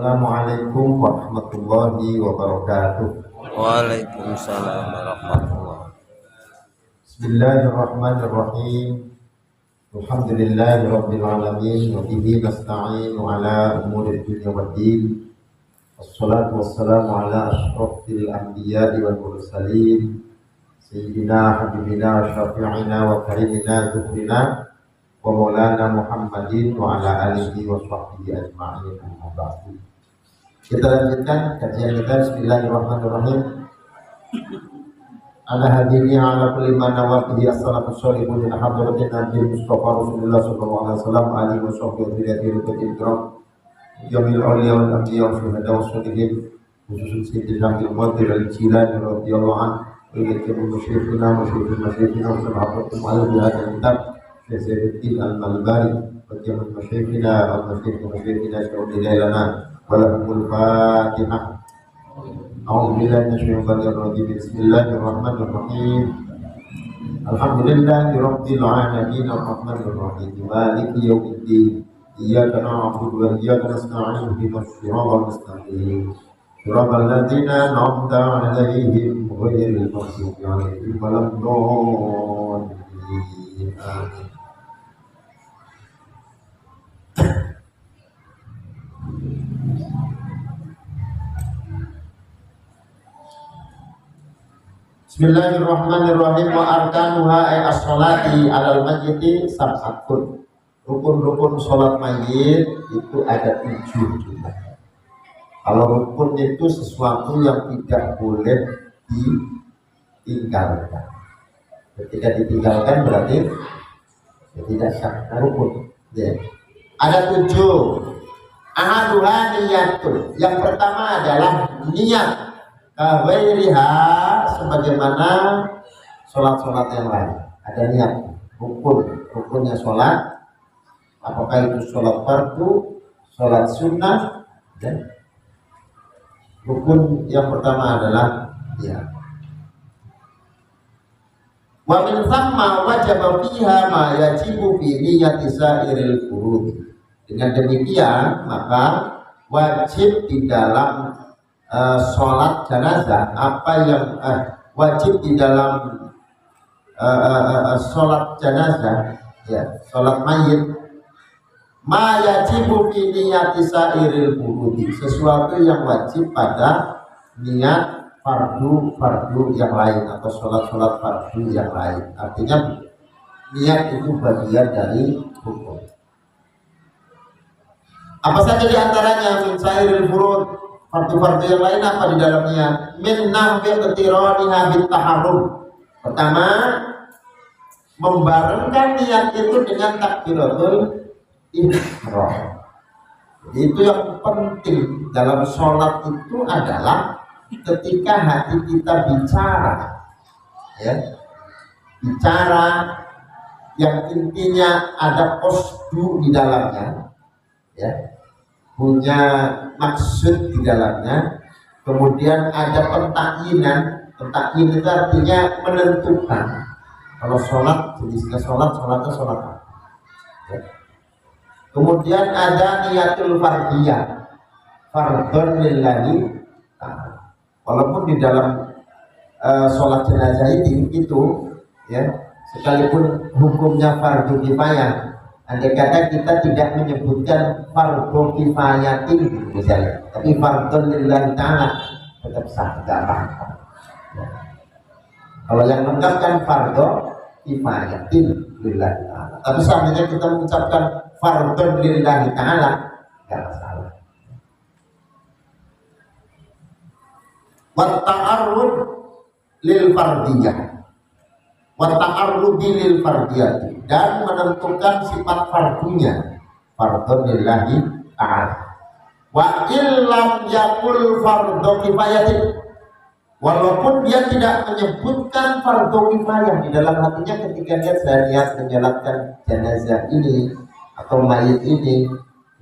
Assalamualaikum warahmatullahi wabarakatuh. Waalaikumsalam warahmatullahi. Bismillahirrahmanirrahim. Alhamdulillahirabbil alamin wa bihi nasta'inu ala umuri dunya waddin. Wassalatu wassalamu ala asyrafil anbiya'i wal mursalin sayyidina habibina syafi'ina wa karimina zuhrina wa maulana Muhammadin wa ala alihi wa sahbihi ajma'in. Amma ba'du. Kita lanjutkan kajian kita. Bismillahirrahmanirrahim. Ala hadini ala kulli man nawatihi as-salatu sholihun min hadratin Nabi Mustafa Rasulullah sallallahu alaihi wasallam alihi wa sahbihi radhiyallahu anhum jamil awliya wal anbiya wa syuhada wa sholihin khususun sayyidina Muhammad al-Jilani radhiyallahu anhu wa ilaikum musyrifina wa musyrifina wa sahabatum ala bihadal kitab Syaikhul al-Malbari wa jamin musyrifina wa musyrifina syaudillahi lana wa lahumul fatihah. A'udzubillahi minasyaitonir rajim. Bismillahirrahmanirrahim. Alhamdulillahirabbil alamin arrahmanir rahim maliki yaumiddin. Iyyaka na'budu wa iyyaka nasta'in ihdinas siratal mustaqim. Siratal ladzina an'amta 'alaihim ghairil maghdubi 'alaihim waladdallin. Amin. Bismillahirrahmanirrahim. Wa arkanuha ay as-sholati alal mayyiti sab'atun. Rukun-rukun sholat mayit itu ada 7 juga. Kalau rukun itu sesuatu yang tidak boleh ditinggalkan. Ketika ditinggalkan berarti tidak sah rukun. Ya. Ada 7. Ahaduha niyatul. Yang pertama adalah niat. Kawairiha sebagaimana sholat-sholat yang lain ada niat rukunnya sholat, apakah itu sholat fardu, sholat sunnah, dan rukun yang pertama adalah niat. Wa min thamma wajaba fiha ma yajibu fi niyati sa'iril furud. Dengan demikian maka wajib di dalam sholat jenazah apa yang wajib di dalam sholat jenazah, ya sholat mayit, ma yajibu fi niyati sa'iril furudi, sesuatu yang wajib pada niat fardu yang lain atau sholat fardu yang lain. Artinya niat itu bagian dari hukum. Apa saja diantaranya min sa'iril furud, fardu-fardu yang lain apa di dalamnya? Min nahfi tiraniha bit taharrum. Pertama, membarengkan niat itu dengan takbiratul ihram. Itu yang penting dalam sholat itu adalah ketika hati kita bicara, ya, bicara yang intinya ada qasdu di dalamnya, ya, punya maksud di dalamnya, kemudian ada pentakyinan. Pentakyin itu artinya menentukan. Kalau sholat, jenisnya sholatnya sholat apa? Ya. Kemudian ada niatul fardiyah, fardhon lillahi ta'ala. Walaupun di dalam sholat jenazah itu ya, sekalipun hukumnya fardu kifayah, andai kata kita tidak menyebutkan fardhu kifayatin misalnya, tapi fardhon lillahi ta'ala tetap sah, tidak apa-apa. Ya. Kalau yang lengkap kan fardhu kifayatin lillahi ta'ala, tapi seandainya kita mengucapkan fardhon lillahi ta'ala tidak masalah. Wa ta'arrud lil fardiyah, wa ta'arrudi lil fardiyati, dan menentukan sifat fardunya, fardhon lillahi ta'ala. Wa illam yakul fardhu kifayatin, walaupun dia tidak menyebutkan fardhu kifayah di dalam hatinya ketika dia niat menjalankan jenazah ini atau mayit ini,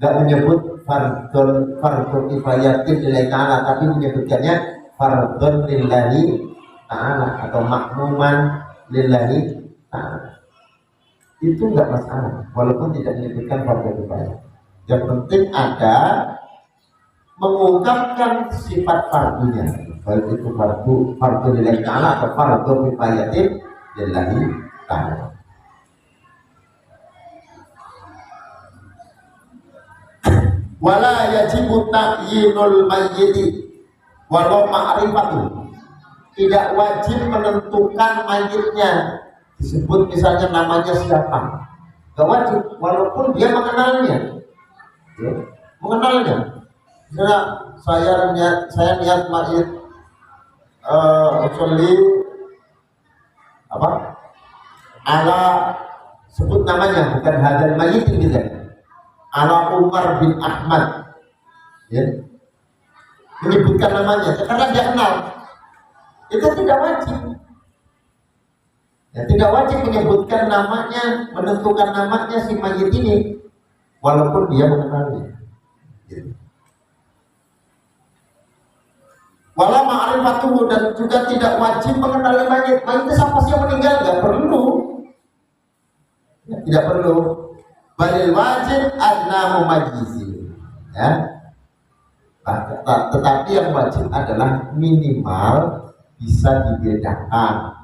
tidak menyebut fardhu kifayatin lillahi ta'ala, tapi menyebutkannya fardhon lillahi ta'ala atau makmuman lillahi ta'ala. Itu enggak masalah walaupun tidak menyebutkan fardhu kifayah. Yang penting ada mengungkapkan sifat fardunya, baik itu fardu lillahi ta'ala atau fardu kifayatin lillahi ta'ala. Wala yajibu ta'yinul mayyiti walau ma'rifatu. Tidak wajib menentukan mayitnya, disebut misalnya namanya siapa, gak wajib walaupun dia mengenalnya, ya, mengenalnya. Misalnya saya niat mayit usulli apa ala, sebut namanya, bukan hadal mayit gitu, ala Umar bin Ahmad, ya, menyebutkan namanya karena dia kenal, itu tidak wajib. Ya, tidak wajib menyebutkan namanya, menentukan namanya si mayit ini walaupun dia mengenalnya, gitu. Wala ma'rifatuhu, dan juga tidak wajib mengenali mayit. Mayit itu siapa sih yang meninggal? Nggak perlu, ya, tidak perlu. Balil wajib adna majisi, ya. Tetapi yang wajib adalah minimal bisa dibedakan,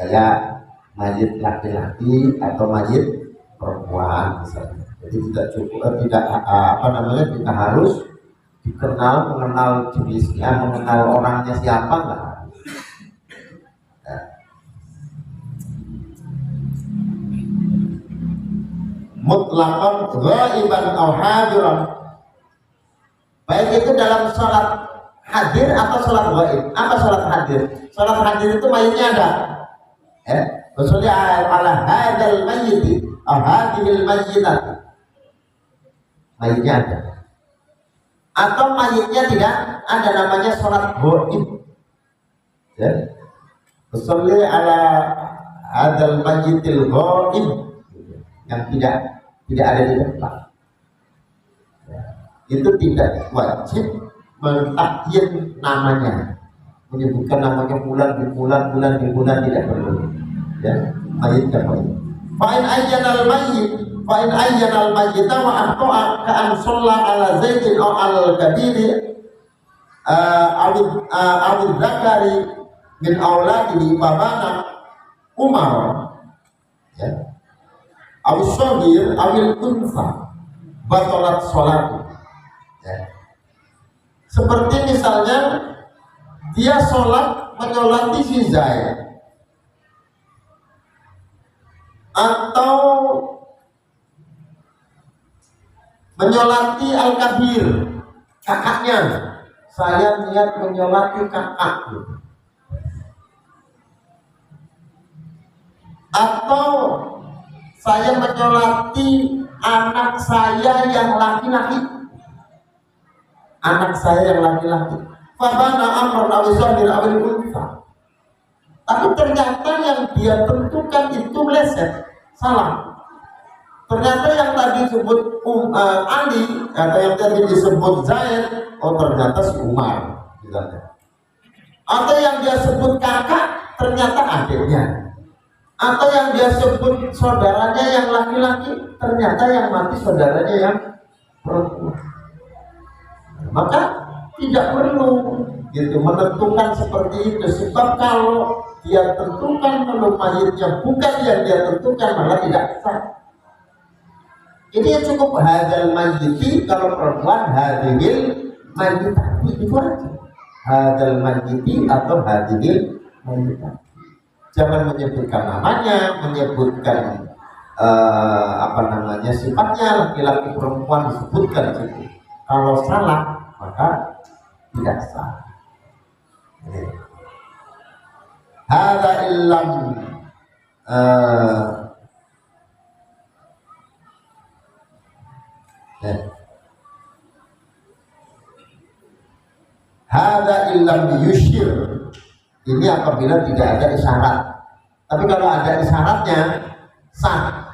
kayak mayit laki-laki atau mayit perempuan misalnya. Jadi tidak cukup, tidak tidak harus mengenal jenisnya, mengenal orangnya siapa, enggak harus. Ya. Mutlaqan ghaiban aw hadiran, baik itu dalam sholat hadir atau sholat ghaib. Apa sholat hadir? Sholat hadir itu mayitnya ada, Rasulullah ala hadal mayyiti aw hadhil mayyitat, mayitnya ada. Atau mayitnya tidak ada, namanya sholat ghaib, ya. Rasulullah ala hadal mayyitil ghaib, yang tidak ada di tempat, ya. Itu tidak wajib mentakyin namanya, menyebutkan namanya bulan di bulan tidak perlu, ya. Mayit tidak perlu. Fa'in ayyanal mayyita wa ahto'a ka'an sholla ala zaidin o al kabiri awid zakari min awladihi babana Umar, ya, awil shohir awil unfa batolat sholat, ya. Seperti misalnya dia sholat menyolati si Zaid, atau menyolati Al-Kabir, kakaknya. Saya niat menyolati kakakku. Atau saya menyolati anak saya yang laki-laki. Fabana amr awisabir awil unfa. Tapi ternyata yang dia tentukan itu meleset, salah. Ternyata yang tadi disebut Ali atau yang tadi disebut Zaid, oh ternyata si Umar, misalnya. Atau yang dia sebut kakak, ternyata adiknya. Atau yang dia sebut saudaranya yang laki-laki, ternyata yang mati saudaranya yang perempuan. Maka tidak perlu gitu menentukan seperti itu, sebab kalau dia tentukan menu mayitnya bukan yang dia tentukan malah tidak sah. Ini yang cukup hadal mayyiti, kalau perempuan hadil mayyitati, itu aja. Hadal mayyiti atau hadil mayyitati. Jangan menyebutkan namanya, menyebutkan sifatnya, laki-laki perempuan disebutkan situ. Kalau salah maka tidak sah. Hada illam hada illam yushir, ini apabila tidak ada isyarat. Tapi kalau ada isyaratnya sah.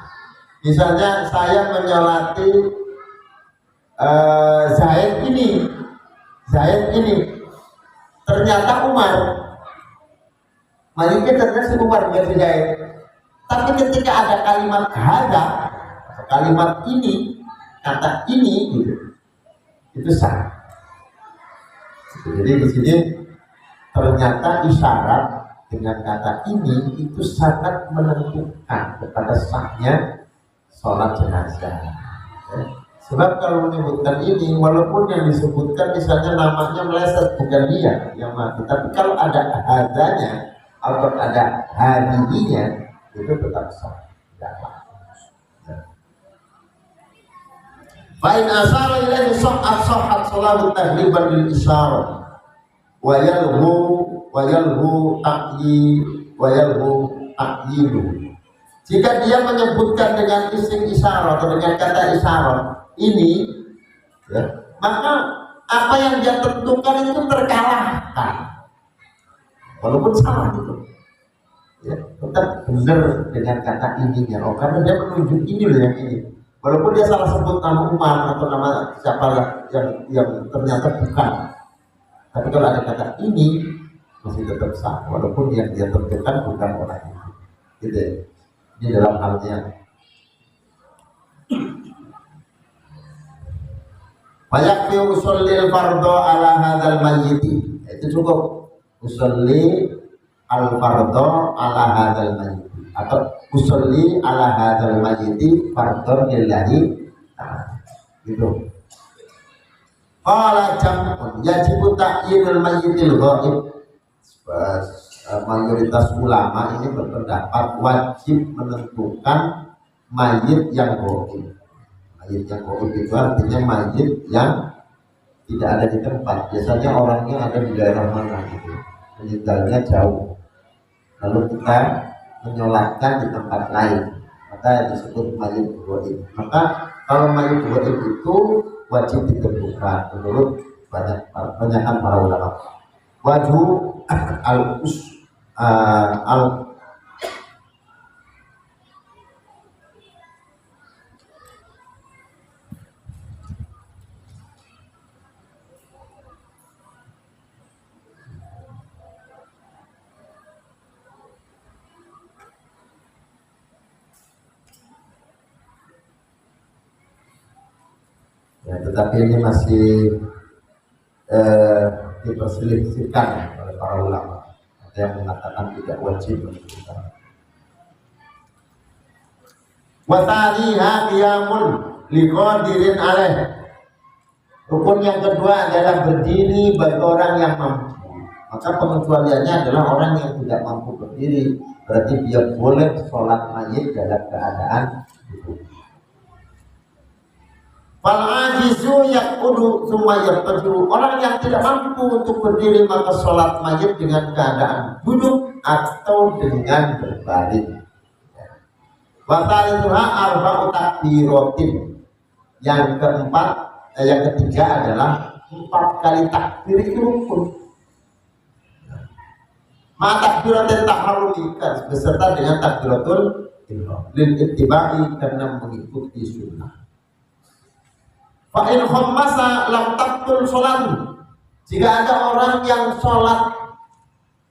Misalnya saya menyolati Zaid ini ternyata Umar, mayitnya ternyata si Umar bukan si Zaid. Tapi ketika ada kalimat hada, kalimat ini, kata ini gitu, itu sah. Jadi di sini ternyata isyarat dengan kata ini itu sangat menentukan kepada sahnya sholat jenazah. Ya. Sebab kalau menyebutkan ini, walaupun yang disebutkan misalnya namanya meleset bukan dia yang mati, tapi kalau ada hadanya atau ada hadinya itu tetap sah. Fa'in asara ilaihi sahhat salatu tahliban bil isyarah wa yalhu ta'yidu. Jika dia menyebutkan dengan isim isyarah atau dengan kata isyarah ini, ya, maka apa yang dia tentukan itu terkalahkan, walaupun salah itu, ya, tetap benar dengan kata ininya. Oh, karena dia menunjuk ini loh yang ini, walaupun dia salah sebut nama Umar atau nama siapa yang ternyata bukan, tapi kalau ada kata ini masih tetap sah, walaupun yang dia tentukan bukan orang itu. Gitu ya. Ini dalam halnya banyak fi usolli fardo ala hadzal mayyiti, itu cukup usolli al fardo ala hadzal mayyiti atau usolli ala hadzal mayyiti fardon lillahi ta'ala gitu. Qala jam'un yajibu ta'yinul mayyitil ghaib. Mayoritas ulama ini berpendapat wajib menentukan mayit yang ghaib. Mayit yang ghaib itu artinya mayit yang tidak ada di tempat. Biasanya orangnya ada di daerah mana gitu, meninggalnya jauh, lalu kita menyolatkan di tempat lain, maka disebut mayit ghaib. Maka kalau mayit ghaib itu wajib ditentukan menurut banyakan para ulama. Wajhu ya, tetapi ini masih diperselisihkan oleh para ulama. Ada yang mengatakan tidak wajib menentukan. Wa taliha qiyamun liqadirin alaih. Rukun yang kedua adalah berdiri bagi orang yang mampu. Maka pengecualiannya adalah orang yang tidak mampu berdiri, berarti dia boleh sholat mayit dalam keadaan duduk. Fal ajizu yaqudu tsumma yartaju. Orang yang tidak mampu untuk berdiri maka sholat mayit dengan keadaan duduk atau dengan berbaring. Wa talithuha arba'u takbiratin. Yang ketiga adalah 4 kali takbir itu rukun. Ma takbiratul taharrumi beserta dengan takbiratul ihram lil ittiba'i karena mengikuti sunnah. Fa in khammasa lam taqtul sholat. Jika ada orang yang sholat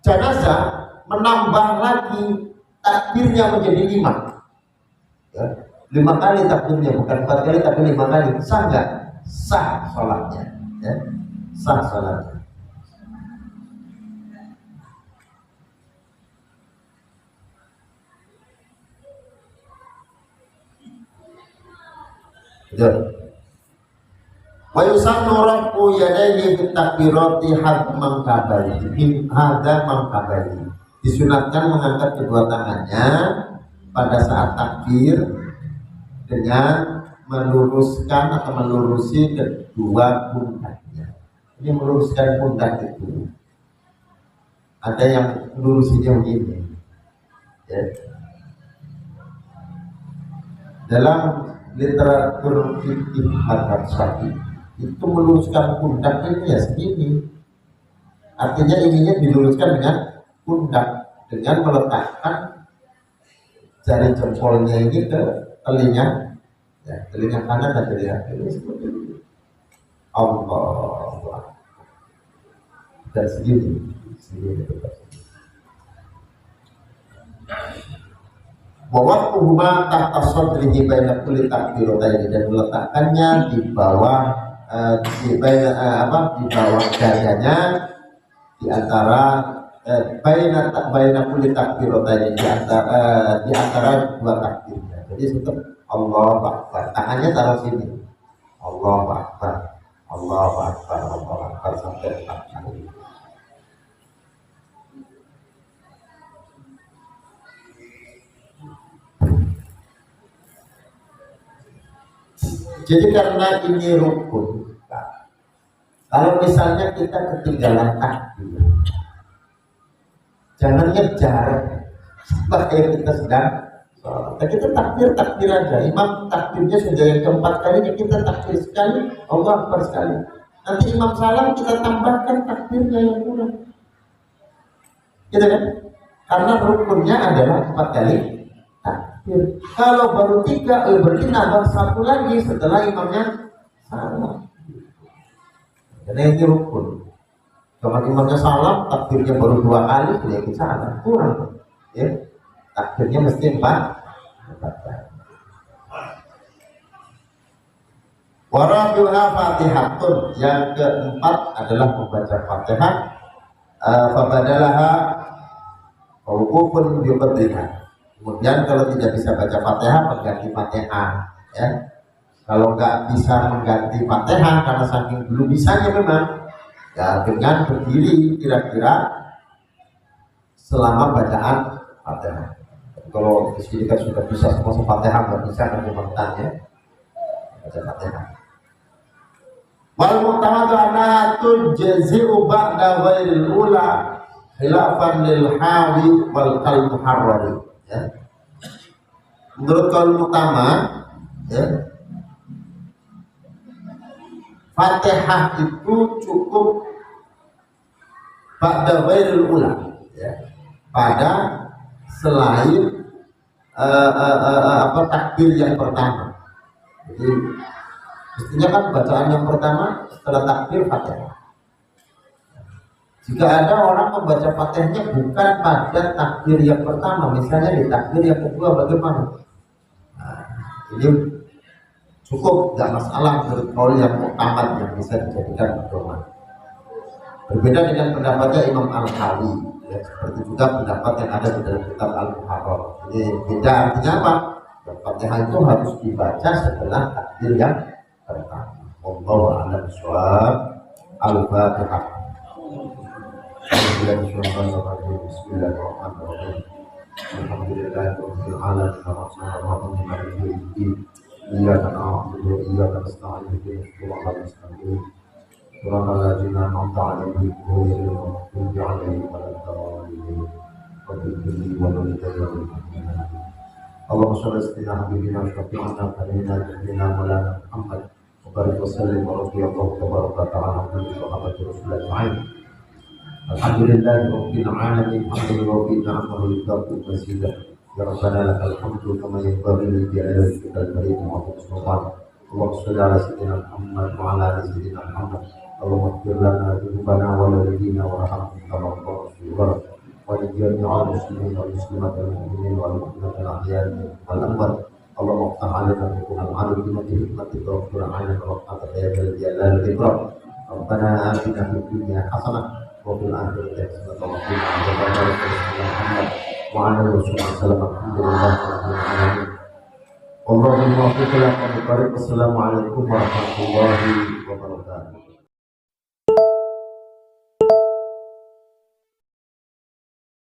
jenazah menambah lagi takbirnya menjadi 5, ya, 5 kali takbirnya, bukan 4 kali tapi 5 kali, sah nggak? Sah sholatnya, ya, sah sholatnya. Betul. Wa yusannu rafu yadayhi fi takbirati hadman kabari. Hadza man kabari. Disunatkan mengangkat kedua tangannya pada saat takbir dengan meluruskan atau melurusi kedua pundaknya. Ini meluruskan pundak itu. Ada yang melurusinya begini. Ya. Dalam literatur fikih mazhab Syafi'i itu meluruskan pundak ini ya segini. Artinya ininya diluruskan dengan pundak dengan meletakkan jari jempolnya ini ke telinga, ya, telinga kanan dan telinga kiri seperti ini. Allah, dan segini. Wawaqtuhuma tahta sadrihi baina kulli takbirataini, dan meletakkannya di bawah di bawah dadanya, di antara baina kulli takbiratain, di antara dua takbirnya. Jadi tetap Allahu Akbar, tangannya taruh sini, Allahu Akbar, Allahu Akbar, Allahu Akbar sampai 4 kali. Jadi karena ini rukun, kalau misalnya kita ketinggalan takbir, jangan ngejar seperti kita sedang sholat. Kita takbir aja. Imam takbirnya sudah yang keempat kalinya, kita takbir sekali, Allah Akbar sekali. Nanti imam salam kita tambahkan takbirnya yang kurang. Gitu kan? Karena rukunnya adalah 4 kali takbir. Kalau baru 3, berarti nambah 1 lagi setelah imamnya salam. Karena ini rukun. Kalau imamnya salam, takbirnya baru 2 kali, dia ikut salam, kurang. Ya, takbirnya mesti 4 kali. Warabiha Fatihatun, yang keempat adalah membaca Fatihah. Fabadalaha wukufun biqadriha. Kemudian kalau tidak bisa baca Fatihah, mengganti Fatihah. Ya, kalau nggak bisa mengganti Fatihah karena saking belum bisanya memang, ya dengan berdiri kira-kira selama bacaan Fatihah. Kalau di sini kan sudah bisa semua Fatihah, nggak bisa kan ya baca Fatihah. Wal mu'tamadu anna tujzi'u ba'da ghairil ula khilafan lil hawi wal qalb muharrari. Ya. Menurut kaul utama, ya, Fatihah itu cukup ba'da ghairil ula, ya, pada selain takbir yang pertama. Jadi mestinya kan bacaan yang pertama setelah takbir Fatihah. Jika ada orang membaca Fatihahnya bukan pada takbir yang pertama, misalnya di takbir yang kedua, bagaimana? Nah, ini cukup, tidak masalah menurut kaul yang muktamad yang bisa dijadikan pedoman. Berbeda dengan pendapatnya Imam Al-Halawi, ya, seperti juga pendapat yang ada di dalam kitab Al-Muharrar. Jadi beda, artinya apa? Fatihah itu harus dibaca setelah takbir yang pertama. Wallahu a'lam bishawab. Al-Fatihah. Bismillahirrahmanirrahim. Alhamdulillahirabbil alamin arrahmanirrahim maliki yaumiddin. Iyyaka na'budu wa iyyaka nasta'in ihdinas siratal mustaqim. Shiratal ladzina an'amta 'alaihim ghairil maghdubi 'alaihim waladdallin. اللهم صل على حبيبنا وشفيعنا ونبينا سيدنا مولانا محمد وبارك وسلم ورضي الله تبارك وتعالى عن كل صحابه رسول الله اجمعين. الحمد لله رب العالمين حمدا يوفي نعمه ويكافئ مزيدا. يا ربنا لك الحمد كما ينبغي لجلال وجهك الكريم وعظيم سلطانك. اللهم صل على سيدنا محمد وعلى ال سيدنا محمد. اللهم اغفر لنا ذنوبنا والوالدينا وارحمنا كما ربنا صغيرا. ولجميع المسلمين والمسلمات والمؤمنين والمؤمنات الاحياء والاموات. اللهم افتح علينا بكل العالمين بحكمتك واغفر علينا برحمتك يا ذا الجلال والاكرام. ربنا اتنا في الدنيا حسنه وفي الاخره حسنه وقنا عذاب النار. محمد وعلى اله وصحبه وسلم. الحمد لله رب العالمين. اللهم وفق لنا. Assalamualaikum warahmatullahi wabarakatuh.